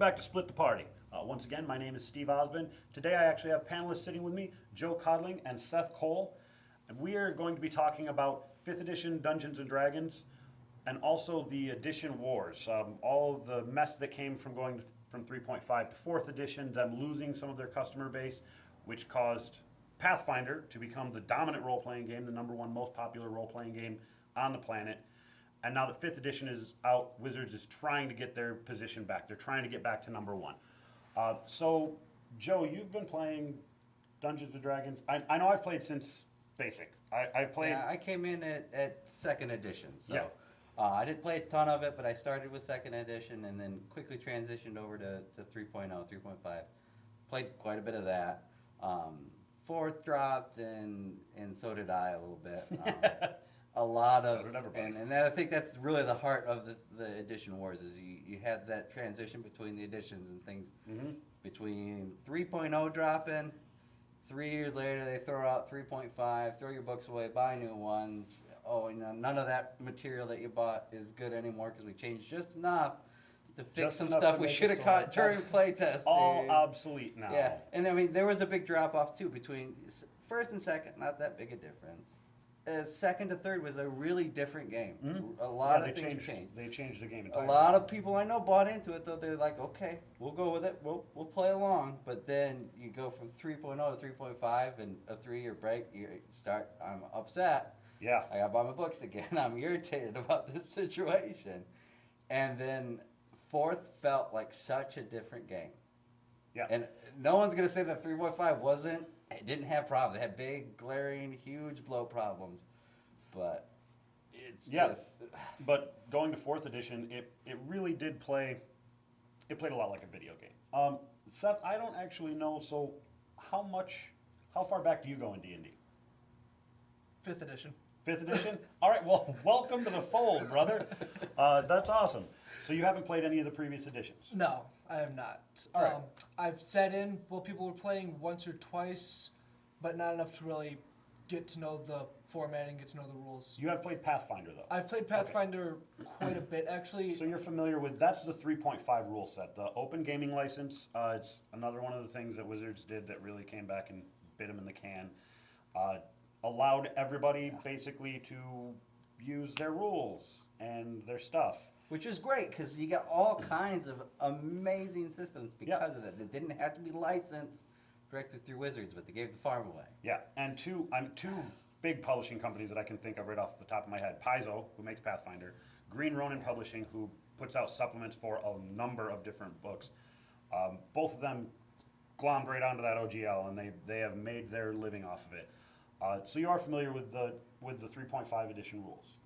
back to Split the Party. Once again, my name is Steve Osmond. Today I actually have panelists sitting with me, Joe Codling and Seth Cole. And we are going to be talking about 5th edition Dungeons & Dragons and also the edition wars. All of the mess that came from going from 3.5 to 4th edition, them losing some of their customer base, which caused Pathfinder to become the dominant role-playing game, the #1 most popular role-playing game on the planet. And now that 5th edition is out, Wizards is trying to get their position back. They're trying to get back to #1. So, Joe, you've been playing Dungeons & Dragons. I know I've played since Basic. I've played... Yeah, I came in at 2nd edition, so Yeah. I didn't play a ton of it, but I started with 2nd edition and then quickly transitioned over to 3.0, 3.5. Played quite a bit of that. 4th dropped, and so did I a little bit. A lot of, So did everybody. and I think that's really the heart of the edition wars, is you had that transition between the editions and things. Mhm. Between 3.0 dropping, 3 years later they throw out 3.5, throw your books away, buy new ones. Oh, none of that material that you bought is good anymore because we changed just enough to fix Just some enough stuff to we make it should have so caught that during that's playtesting. all obsolete now. Yeah, and I mean, there was a big drop off too between 1st and 2nd, not that big a difference. 2nd to 3rd was a really different game. Mhm. A lot Yeah, of things changed. They changed the game A entirely. lot of people I know bought into it though. They're like, okay, we'll go with it. We'll play along. But then you go from 3.0 to 3.5 and a 3-year break. You start. I'm upset. Yeah. I gotta buy my books again. I'm irritated about this situation. And then 4th felt like such a different game. Yeah. And no one's gonna say that 3.5 wasn't. It didn't have problems. It had big, glaring, huge blow problems. But it's just. But going to 4th edition, it really did play. It played a lot like a video game. Seth, I don't actually know. So, how far back do you go in D&D? 5th edition. 5th edition? All right, well, welcome to the fold, brother. That's awesome. So you haven't played any of the previous editions? No, I have not. All right. I've sat in while people were playing once or twice, but not enough to really get to know the formatting, get to know the rules. You have played Pathfinder, though. I've played Pathfinder quite a bit, actually. So you're familiar with, that's the 3.5 rule set, the open gaming license. It's another one of the things that Wizards did that really came back and bit them in the can. Allowed everybody basically to use their rules and their stuff. Which is great because you got all kinds of amazing systems because of that. They didn't have to be licensed directly through Wizards, but they gave the farm away. Yeah, and two big publishing companies that I can think of right off the top of my head. Paizo, who makes Pathfinder, Green Ronin Publishing, who puts out supplements for a number of different books. Both of them glommed right onto that OGL, and they have made their living off of it. So you are familiar with the 3.5 edition rules.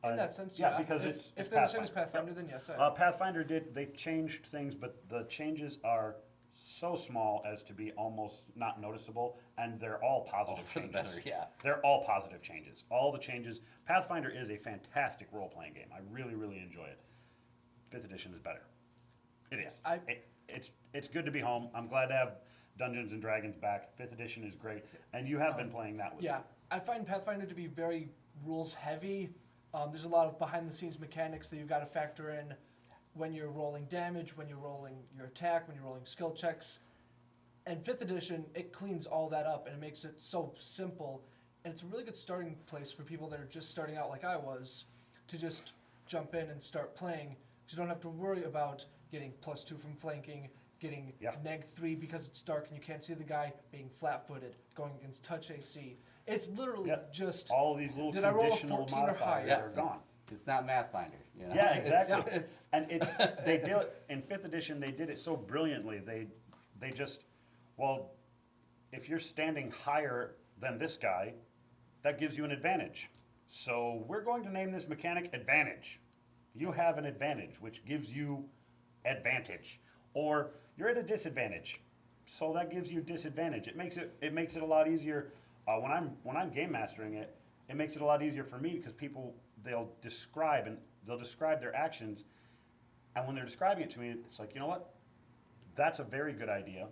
In that sense, yeah. Because if it's they're the same as Pathfinder. Pathfinder, then yes. I Pathfinder they changed things, but the changes are so small as to be almost not noticeable, and they're all positive For the changes. better, yeah. They're all positive changes. All the changes. Pathfinder is a fantastic role-playing game. I really, really enjoy it. 5th edition is better. It is. It's good to be home. I'm glad to have Dungeons & Dragons back. 5th edition is great, and you have been playing that with me. I find Pathfinder to be very rules heavy. There's a lot of behind the scenes mechanics that you've got to factor in when you're rolling damage, when you're rolling your attack, when you're rolling skill checks. And 5th edition, it cleans all that up and it makes it so simple. And it's a really good starting place for people that are just starting out like I was to just jump in and start playing. Because you don't have to worry about getting +2 from flanking, getting -3 because it's dark and you can't see the guy, being flat-footed, going against touch AC. It's literally just... All these little Did I roll a conditional 14 or modifiers higher? are gone. It's not Pathfinder, you know? Yeah, exactly. It's And they did it in 5th edition. They did it so brilliantly. They just, well, if you're standing higher than this guy, that gives you an advantage. So we're going to name this mechanic advantage. You have an advantage, which gives you advantage. Or you're at a disadvantage, so that gives you disadvantage. It makes it a lot easier when I'm game mastering it. It makes it a lot easier for me because people they'll describe their actions, and when they're describing it to me, it's like, you know what? That's a very good idea,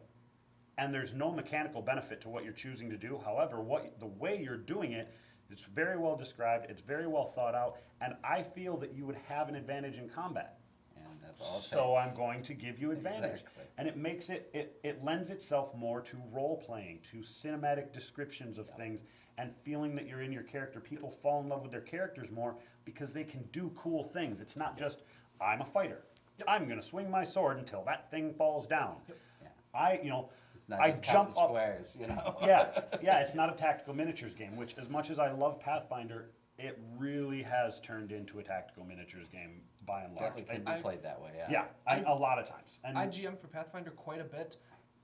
and there's no mechanical benefit to what you're choosing to do. However, the way you're doing it, it's very well described, it's very well thought out, and I feel that you would have an advantage in combat. And That's all it So takes. I'm going to give you advantage. Exactly. And it makes it lends itself more to role playing, to cinematic descriptions of things, and feeling that you're in your character. People fall in love with their characters more because they can do cool things. It's not just, I'm a fighter. I'm gonna swing my sword until that thing falls down. Yeah. It's not I just jump count the up. squares, Yeah, it's not a tactical miniatures game, which as much as I love Pathfinder, it really has turned into a tactical miniatures game by and large. Definitely can be played that way, A lot of times. And I GM for Pathfinder quite a bit.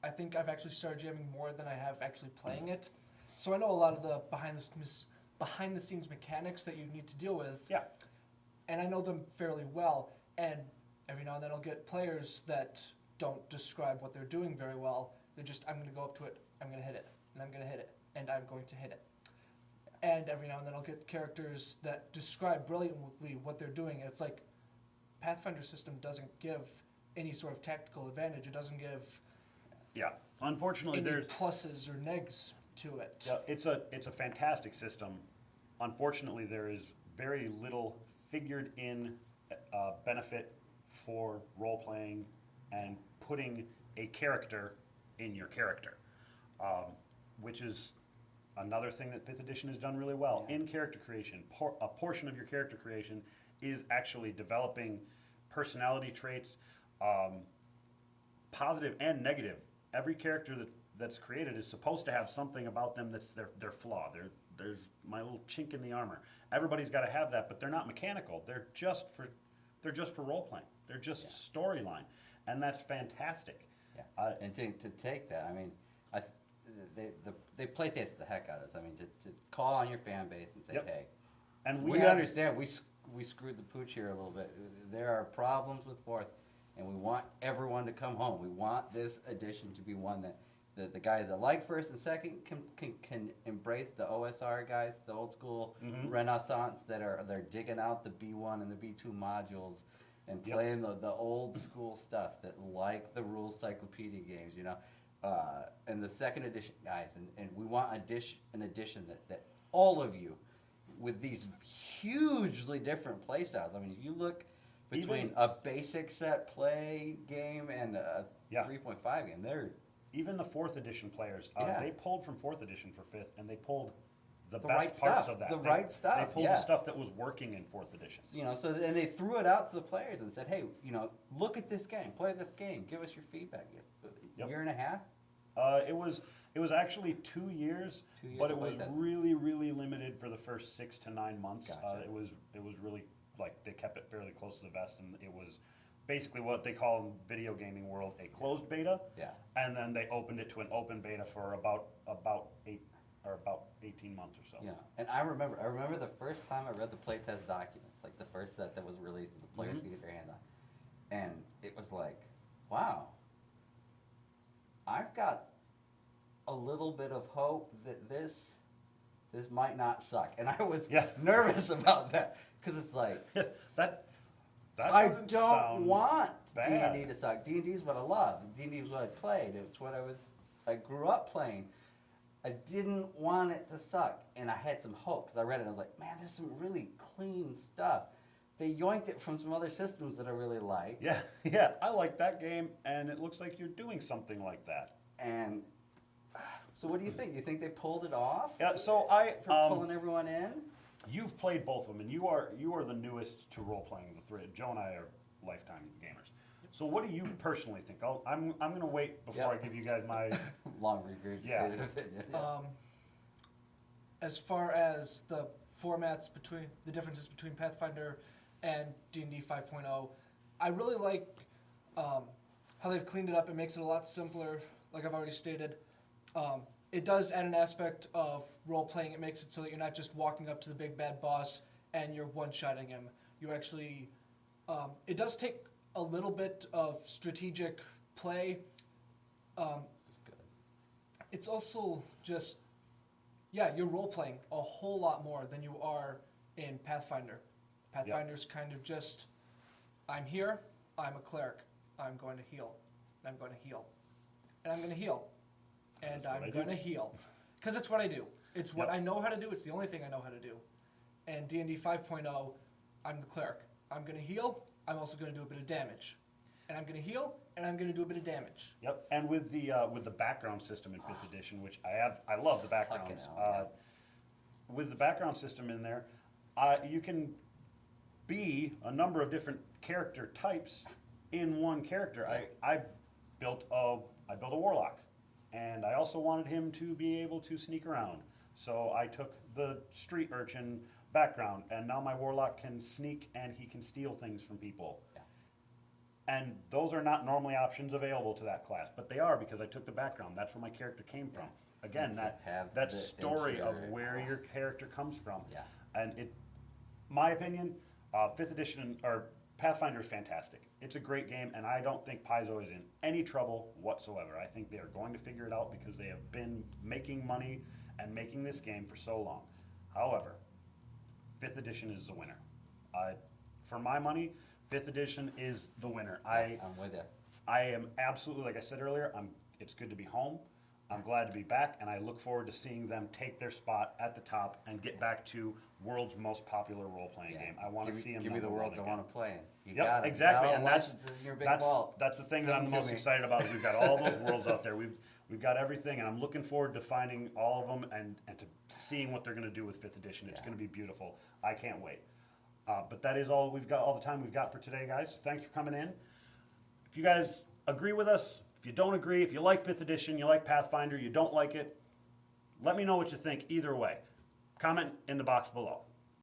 I think I've actually started GMing more than I have actually playing it. So I know a lot of the behind the scenes mechanics that you need to deal with. yeah, And I know them fairly well. And every now and then I'll get players that don't describe what they're doing very well. They're just, I'm going to go up to it, I'm going to hit it, and I'm going to hit it, and I'm going to hit it. And every now and then I'll get characters that describe brilliantly what they're doing. And it's like, Pathfinder system doesn't give any sort of tactical advantage. It doesn't give yeah. Unfortunately, any there's pluses or negs to it. yeah, it's a fantastic system. Unfortunately, there is very little figured in benefit for role playing and putting a character in your character, which is another thing that 5th edition has done really well. Yeah. In character creation, a portion of your character creation is actually developing personality traits, positive and negative. Every character that's created is supposed to have something about them that's their flaw. There's my little chink in the armor. Everybody's got to have that, but they're not mechanical. They're just for role playing. They're just storyline, and that's fantastic. Yeah. And to take that, I mean, they play test the heck out of us. I mean, to call on your fan base and say, Yep. hey, And we have- understand we screwed the pooch here a little bit. There are problems with 4th, and we want everyone to come home. We want this edition to be one that the guys that like 1st and 2nd can embrace the OSR guys, the old school Renaissance they're digging out the B1 and the B2 modules and Yep. playing the old school stuff that like the rules cyclopedia games, and the 2nd edition guys, and we want an edition that all of you with these hugely different play styles. I mean, if you look between a basic set play game and a 3.5 game, they're even the 4th edition players, Yeah. they pulled from 4th edition for 5th, and they pulled the The best right parts stuff, of that. the They- right stuff, They pulled yeah. the stuff that was working in 4th edition. So and they threw it out to the players and said, hey, look at this game, play this game, give us your feedback. Yep. Year and a half. It was actually 2 years, 2 years but it of was playtest. really, really limited for the first 6 to 9 months. Gotcha. It was really, like, they kept it fairly close to the vest, and it was basically what they call in video gaming world a closed beta. Yeah. And then they opened it to an open beta for about 18 months or so. Yeah, and I remember the first time I read the playtest document, like the first set that was released and the players could get their hands on, and it was like, wow, I've got a little bit of hope that this might not suck, and I was nervous about that because it's like that I doesn't don't sound want bad. D&D to suck. D&D is what I love. D&D is what I played. It's what I grew up playing. I didn't want it to suck, and I had some hope because I read it and I was like, man, there's some really clean stuff. They yoinked it from some other systems that I really like. Yeah, I like that game, and it looks like you're doing something like that. And so what do you think? Do you think they pulled it off? Yeah, so For pulling everyone in? you've played both of them, and you are the newest to role playing of the three. Joe and I are lifetime gamers. So what do you personally think? I'm going to wait before I give you guys my. Long regurgitated opinion. As far as the formats between the differences between Pathfinder and D&D 5.0, I really like how they've cleaned it up. It makes it a lot simpler, like I've already stated. It does add an aspect of role playing. It makes it so that you're not just walking up to the big bad boss and you're one-shotting him. You actually, it does take a little bit of strategic play. It's also just, you're role playing a whole lot more than you are in Pathfinder. Pathfinder's kind of just, I'm here, I'm a cleric, I'm going to heal, I'm going to heal, and I'm going to heal, and That's what I I'm do. going to heal. Because it's what I do. It's what Yep. I know how to do, it's the only thing I know how to do. And D&D 5.0, I'm the cleric. I'm going to heal, I'm also going to do a bit of damage. and I'm gonna heal, and I'm gonna do a bit of damage. Yep, and with the background system in 5th edition, which I love the backgrounds. hell, With the background system in there, you can be a number of different character types in one character. I built a warlock, and I also wanted him to be able to sneak around. So I took the street urchin background, and now my warlock can sneak and he can steal things from people. Yeah. And those are not normally options available to that class, but they are because I took the background. That's where my character came from. Again, Once you have that the story of adventure, where your character comes from. Yeah. And my opinion, 5th edition or Pathfinder is fantastic. It's a great game, and I don't think Paizo is in any trouble whatsoever. I think they are going to figure it out because they have been making money and making this game for so long. However, 5th edition is the winner. For my money, 5th edition is the winner. I'm with you. I am absolutely, like I said earlier, it's good to be home. I'm glad to be back, and I look forward to seeing them take their spot at the top and get back to world's most popular role-playing Yeah. game. I want to see them Give me the number one worlds I again. want to play in. You Yep, got it. exactly, All and that's licenses in your big vault. that's the thing that Give I'm the them to most me. excited about. Is we've got all those worlds out there. We've got everything, and I'm looking forward to finding all of them and to seeing what they're going to do with 5th edition. It's Yeah. going to be beautiful. I can't wait. But that is all we've got, all the time we've got for today, guys. Thanks for coming in. If you guys agree with us, if you don't agree, if you like 5th edition, you like Pathfinder, you don't like it, let me know what you think either way. Comment in the box below.